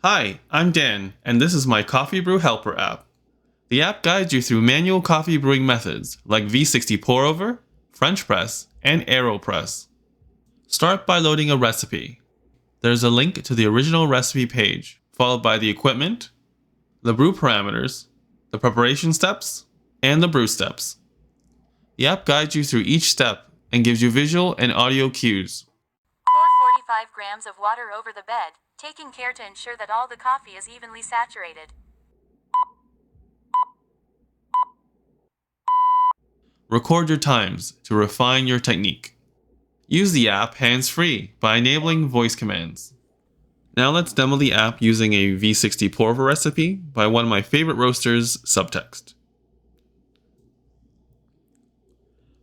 Hi, I'm Dan, and this is my Coffee Brew Helper app. The app guides you through manual coffee brewing methods like V60 pour over, French press, and AeroPress. Start by loading a recipe. There's a link to the original recipe page, followed by the equipment, the brew parameters, the preparation steps, and the brew steps. The app guides you through each step and gives you visual and audio cues. Pour 45 grams of water over the bed, taking care to ensure that all the coffee is evenly saturated. Record your times to refine your technique. Use the app hands-free by enabling voice commands. Now let's demo the app using a V60 pour over recipe by one of my favorite roasters, Subtext.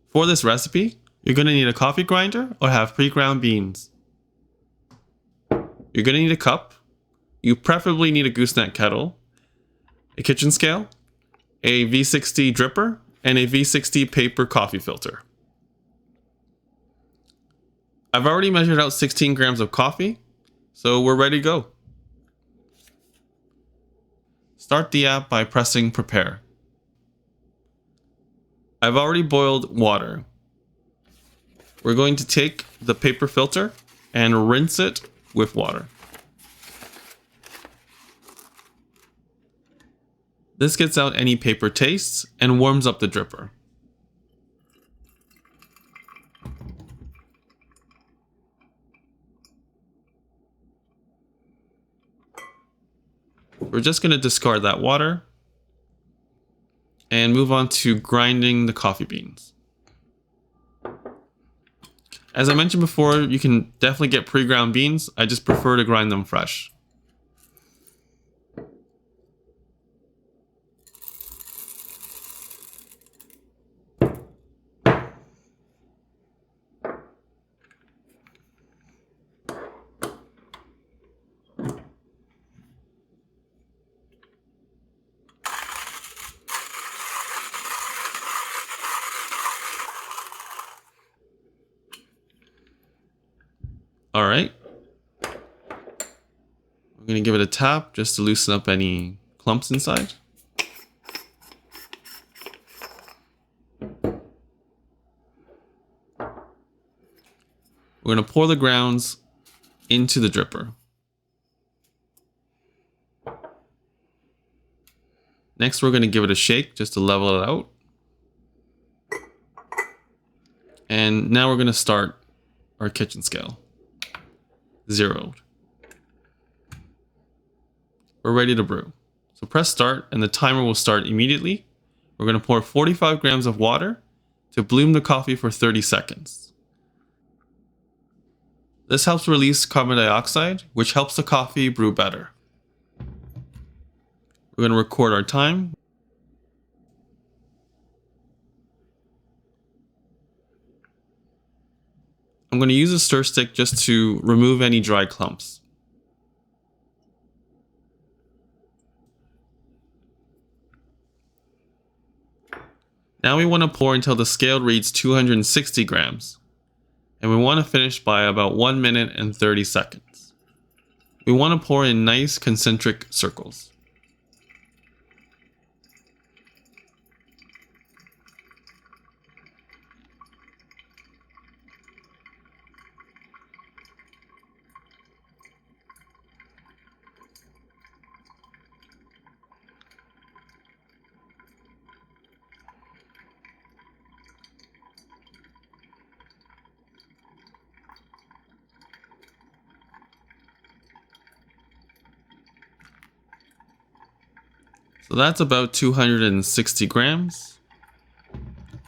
For this recipe, you're going to need a coffee grinder or have pre-ground beans. You're going to need a cup. You preferably need a gooseneck kettle, a kitchen scale, a V60 dripper, and a V60 paper coffee filter. I've already measured out 16 grams of coffee, so we're ready to go. Start the app by pressing prepare. I've already boiled water. We're going to take the paper filter and rinse it with water. This gets out any paper tastes and warms up the dripper. We're just going to discard that water and move on to grinding the coffee beans. As I mentioned before, you can definitely get pre-ground beans. I just prefer to grind them fresh. All right. I'm going to give it a tap just to loosen up any clumps inside. We're going to pour the grounds into the dripper. Next, we're going to give it a shake just to level it out. And now we're going to start our kitchen scale. Zeroed. We're ready to brew. So press start and the timer will start immediately. We're going to pour 45 grams of water to bloom the coffee for 30 seconds. This helps release carbon dioxide, which helps the coffee brew better. We're going to record our time. I'm going to use a stir stick just to remove any dry clumps. Now we want to pour until the scale reads 260 grams. And we want to finish by about 1 minute and 30 seconds. We want to pour in nice concentric circles. So that's about 260 grams.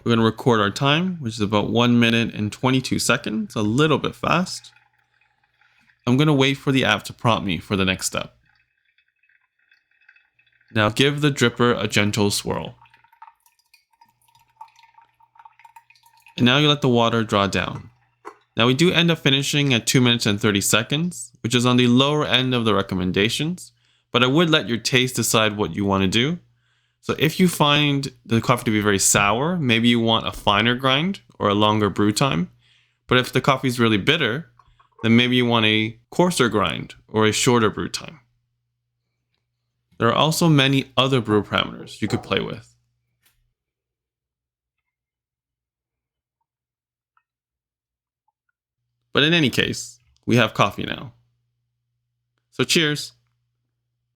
We're going to record our time, which is about 1 minute and 22 seconds, a little bit fast. I'm going to wait for the app to prompt me for the next step. Now give the dripper a gentle swirl. And now you let the water draw down. Now we do end up finishing at 2 minutes and 30 seconds, which is on the lower end of the recommendations. But I would let your taste decide what you want to do. So if you find the coffee to be very sour, maybe you want a finer grind or a longer brew time. But if the coffee is really bitter, then maybe you want a coarser grind or a shorter brew time. There are also many other brew parameters you could play with. But in any case, we have coffee now. So cheers!